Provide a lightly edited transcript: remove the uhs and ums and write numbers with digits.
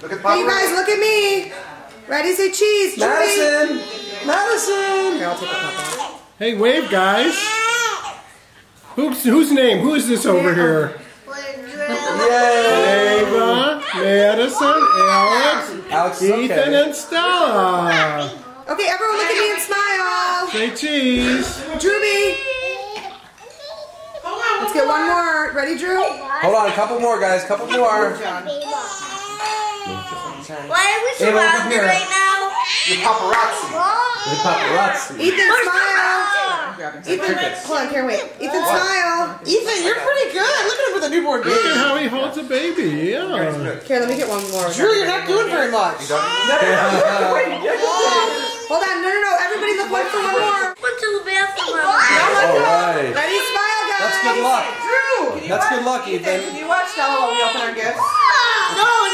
Look at Hey, you guys, look at me. Ready, say cheese. Madison! Madison! Here, I'll take the cup off. Hey, wave, guys. Whose name? Who is this over here? Yay! Ava, Madison, Alex, Ethan, okay. and Stella. Okay, everyone look at me and smile. Say cheese. Drewby. Let's get one more. Ready, Drew? Hold on, a couple more, guys. Couple more. Why are we surrounded right now? You're paparazzi. The paparazzi. Ethan, smile. Ethan, hold on, Karen, wait. Ethan, smile. Ethan, you're pretty good. Look at him with a newborn baby. Look at how he holds a baby. Yeah. Karen, let me get one more. Drew, you're not doing very much. Hold on, no. Everybody look one for one more. Went to the bathroom. All right. Ready, smile, guys. That's good luck. Drew, That's good luck, Ethan, Ethan. can you watch Stella while we open our gifts? No.